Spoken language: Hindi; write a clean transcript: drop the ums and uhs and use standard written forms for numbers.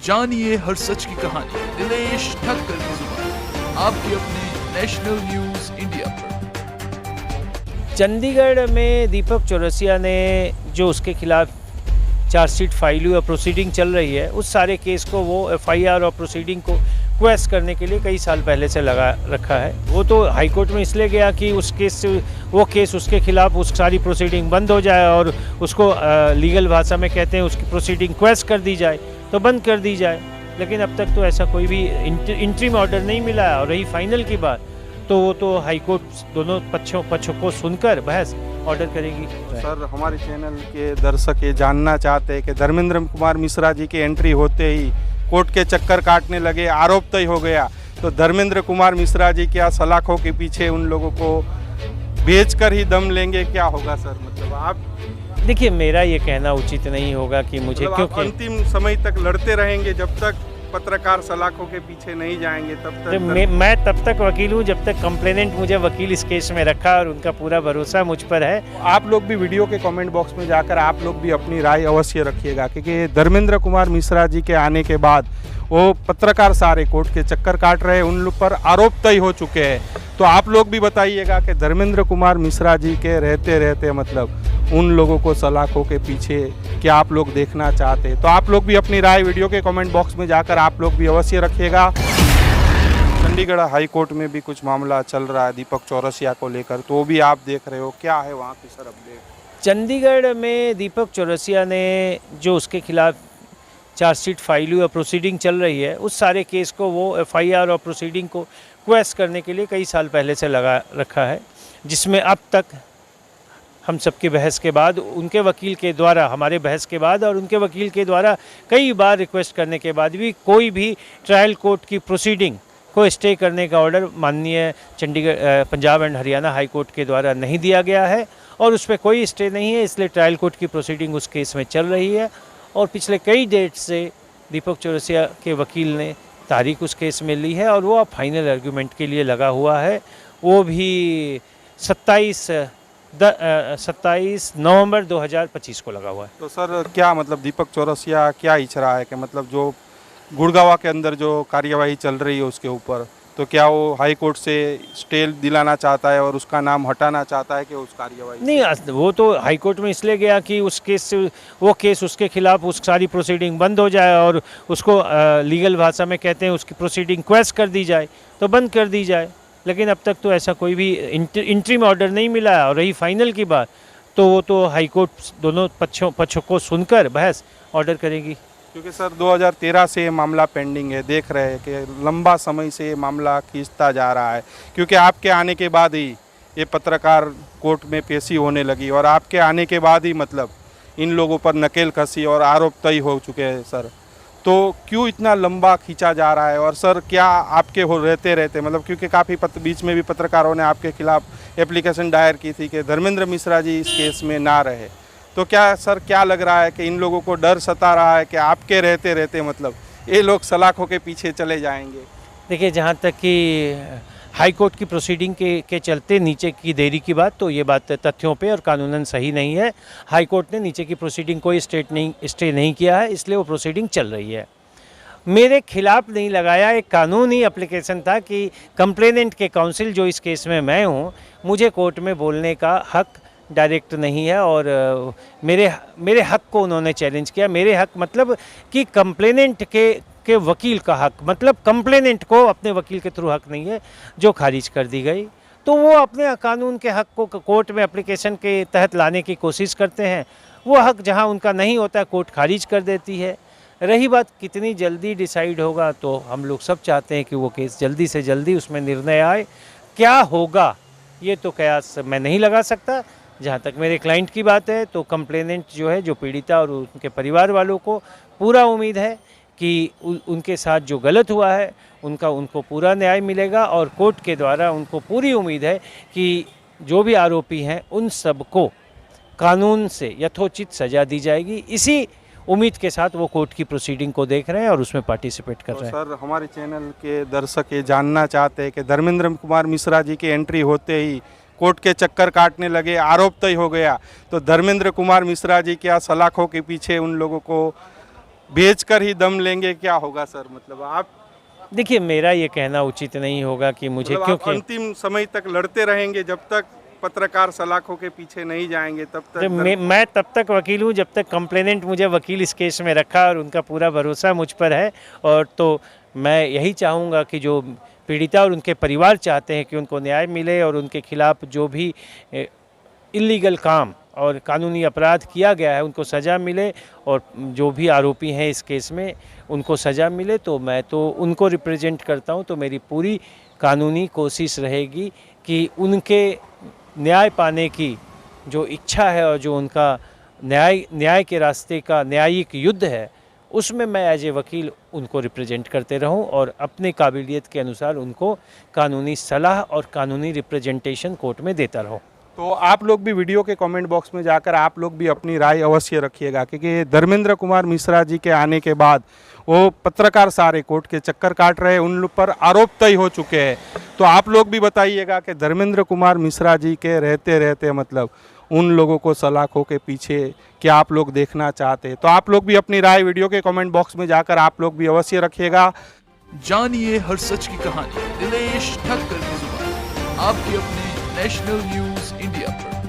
जानिए हर सच की कहानी दिनेश ठक्कर की जुबान आपके अपने नेशनल न्यूज इंडिया पर। चंडीगढ़ में दीपक चौरसिया ने जो उसके खिलाफ चार्जशीट फाइल हुई और प्रोसीडिंग चल रही है, उस सारे केस को वो एफआईआर और प्रोसीडिंग को क्वेश करने के लिए कई साल पहले से लगा रखा है। वो तो हाई कोर्ट में इसलिए गया कि उस केस से वो केस उसके खिलाफ उस सारी प्रोसीडिंग बंद हो जाए और उसको लीगल भाषा में कहते हैं उसकी प्रोसीडिंग क्वेश कर दी जाए, तो बंद कर दी जाए। लेकिन अब तक तो ऐसा कोई भी इंटरिम ऑर्डर नहीं मिला है। और रही फाइनल की बात, तो वो तो हाई कोर्ट दोनों पक्षों को सुनकर बहस ऑर्डर करेगी। सर, हमारे चैनल के दर्शक ये जानना चाहते हैं कि धर्मेंद्र कुमार मिश्रा जी की एंट्री होते ही कोर्ट के चक्कर काटने लगे, आरोप तय हो गया, तो धर्मेंद्र कुमार मिश्रा जी क्या सलाखों के पीछे उन लोगों को बेचकर ही दम लेंगे? क्या होगा सर? मतलब आप देखिए, मेरा ये कहना उचित नहीं होगा कि मुझे क्योंकि अंतिम समय तक लड़ते रहेंगे जब तक पत्रकार सलाखों के पीछे नहीं जाएंगे तब तक। मैं तब तक वकील हूँ जब तक कंप्लेनेंट मुझे वकील इस केस में रखा और उनका पूरा भरोसा मुझ पर है। आप लोग भी वीडियो के कमेंट बॉक्स में जाकर आप लोग भी अपनी राय अवश्य रखिएगा, क्योंकि धर्मेंद्र कुमार मिश्रा जी के आने के बाद वो पत्रकार सारे कोर्ट के चक्कर काट रहे हैं, उन लोग पर आरोप तय हो चुके हैं। तो आप लोग भी बताइएगा कि धर्मेंद्र कुमार मिश्रा जी के रहते मतलब उन लोगों को सलाखों के पीछे क्या आप लोग देखना चाहते हैं? तो आप लोग भी अपनी राय वीडियो के कमेंट बॉक्स में जाकर आप लोग भी अवश्य रखिएगा। चंडीगढ़ हाई कोर्ट में भी कुछ मामला चल रहा है दीपक चौरसिया को लेकर, तो वो भी आप देख रहे हो, क्या है वहाँ की सर अपडेट? चंडीगढ़ में दीपक चौरसिया ने जो उसके खिलाफ चार्जशीट फाइल हुई और प्रोसीडिंग चल रही है, उस सारे केस को वो एफआईआर और प्रोसीडिंग को क्वेश करने के लिए कई साल पहले से लगा रखा है, जिसमें अब तक हम सबके बहस के बाद, उनके वकील के द्वारा, हमारे बहस के बाद और उनके वकील के द्वारा कई बार रिक्वेस्ट करने के बाद भी कोई भी ट्रायल कोर्ट की प्रोसीडिंग को स्टे करने का ऑर्डर माननीय Chandigarh Punjab and Haryana high court के द्वारा नहीं दिया गया है और उस पर कोई स्टे नहीं है। इसलिए ट्रायल कोर्ट की प्रोसीडिंग उस केस में चल रही है और पिछले कई डेट से दीपक चौरसिया के वकील ने तारीख उस केस में ली है और वो अब फाइनल आर्गूमेंट के लिए लगा हुआ है। वो भी 27 नवंबर 2025 को लगा हुआ है। तो सर, क्या मतलब दीपक चौरसिया क्या इच्छ रहा है कि मतलब जो गुड़गांव के अंदर जो कार्यवाही चल रही है उसके ऊपर, तो क्या वो हाई कोर्ट से स्टे दिलाना चाहता है और उसका नाम हटाना चाहता है कि उस कार्यवाही? नहीं, वो तो हाई कोर्ट में इसलिए गया कि उस केस से वो केस उसके खिलाफ उस सारी प्रोसीडिंग बंद हो जाए और उसको लीगल भाषा में कहते हैं उसकी प्रोसीडिंग क्वेश कर दी जाए, तो बंद कर दी जाए। लेकिन अब तक तो ऐसा कोई भी इंटरिम ऑर्डर नहीं मिला है। और रही फाइनल की बात, तो वो तो हाई कोर्ट दोनों पक्षों को सुनकर बहस ऑर्डर करेगी। क्योंकि सर 2013 से ये मामला पेंडिंग है, देख रहे हैं कि लंबा समय से ये मामला खींचता जा रहा है, क्योंकि आपके आने के बाद ही ये पत्रकार कोर्ट में पेशी होने लगी और आपके आने के बाद ही मतलब इन लोगों पर नकेल कसी और आरोप तय हो चुके हैं सर। तो क्यों इतना लंबा खींचा जा रहा है? और सर, क्या आपके रहते मतलब, क्योंकि काफ़ी बीच में भी पत्रकारों ने आपके खिलाफ एप्लीकेशन दायर की थी कि धर्मेंद्र मिश्रा जी इस केस में ना रहे, तो क्या सर, क्या लग रहा है कि इन लोगों को डर सता रहा है कि आपके रहते मतलब ये लोग सलाखों के पीछे चले जाएंगे? देखिए, जहाँ तक कि हाई कोर्ट की प्रोसीडिंग के चलते नीचे की देरी की बात, तो ये बात तथ्यों पे और कानूनन सही नहीं है। हाई कोर्ट ने नीचे की प्रोसीडिंग कोई स्टे नहीं किया है, इसलिए वो प्रोसीडिंग चल रही है। मेरे खिलाफ नहीं लगाया, एक कानूनी एप्लीकेशन था कि कंप्लेनेंट के काउंसिल जो इस केस में मैं हूँ, मुझे कोर्ट में बोलने का हक डायरेक्ट नहीं है और मेरे हक को उन्होंने चैलेंज किया। मेरे हक मतलब कि कंप्लेनेंट के वकील का हक, मतलब कंप्लेनेंट को अपने वकील के थ्रू हक नहीं है, जो खारिज कर दी गई। तो वो अपने कानून के हक को कोर्ट में एप्लीकेशन के तहत लाने की कोशिश करते हैं। वो हक जहां उनका नहीं होता, कोर्ट खारिज कर देती है। रही बात कितनी जल्दी डिसाइड होगा, तो हम लोग सब चाहते हैं कि वो केस जल्दी से जल्दी उसमें निर्णय आए। क्या होगा ये तो कयास मैं नहीं लगा सकता। जहाँ तक मेरे क्लाइंट की बात है, तो कंप्लेनेंट जो है, जो पीड़िता और उनके परिवार वालों को पूरा उम्मीद है कि उनके साथ जो गलत हुआ है उनको पूरा न्याय मिलेगा और कोर्ट के द्वारा उनको पूरी उम्मीद है कि जो भी आरोपी हैं उन सबको कानून से यथोचित सज़ा दी जाएगी। इसी उम्मीद के साथ वो कोर्ट की प्रोसीडिंग को देख रहे हैं और उसमें पार्टिसिपेट कर रहे हैं। सर, हमारे चैनल के दर्शक ये जानना चाहते हैं कि धर्मेंद्र कुमार मिश्रा जी की एंट्री होते ही कोर्ट के चक्कर काटने लगे, आरोप तय हो गया, तो धर्मेंद्र कुमार मिश्रा जी क्या सलाखों के पीछे उन लोगों को बेचकर ही दम लेंगे, क्या होगा सर? मतलब आप देखिए, मेरा ये कहना उचित नहीं होगा कि मुझे, मतलब आप क्योंकि अंतिम समय तक लड़ते रहेंगे जब तक पत्रकार सलाखों के पीछे नहीं जाएंगे तब तक। मैं तब तक वकील हूँ जब तक कंप्लेनेंट मुझे वकील इस केस में रखा और उनका पूरा भरोसा मुझ पर है। और तो मैं यही चाहूँगा कि जो पीड़िता और उनके परिवार चाहते हैं कि उनको न्याय मिले और उनके खिलाफ जो भी इल्लीगल काम और कानूनी अपराध किया गया है उनको सज़ा मिले, और जो भी आरोपी हैं इस केस में उनको सज़ा मिले। तो मैं तो उनको रिप्रेजेंट करता हूं, तो मेरी पूरी कानूनी कोशिश रहेगी कि उनके न्याय पाने की जो इच्छा है और जो उनका न्याय के रास्ते का न्यायिक युद्ध है उसमें मैं एज ए वकील उनको रिप्रेजेंट करते रहूं और अपने काबिलियत के अनुसार उनको कानूनी सलाह और कानूनी रिप्रेजेंटेशन कोर्ट में देता रहूं। तो आप लोग भी वीडियो के कमेंट बॉक्स में जाकर आप लोग भी अपनी राय अवश्य रखिएगा, क्योंकि धर्मेंद्र कुमार मिश्रा जी के आने के बाद वो पत्रकार सारे कोर्ट के चक्कर काट रहे हैं, उन पर आरोप तय हो चुके हैं। तो आप लोग भी बताइएगा कि धर्मेंद्र कुमार मिश्रा जी के रहते रहते मतलब उन लोगों को सलाखों के पीछे क्या आप लोग देखना चाहते हैं? तो आप लोग भी अपनी राय वीडियो के कमेंट बॉक्स में जाकर आप लोग भी अवश्य रखिएगा। जानिए हर सच की कहानी दिनेश ठक्कर की जुबान, आपके अपने नेशनल न्यूज इंडिया पर।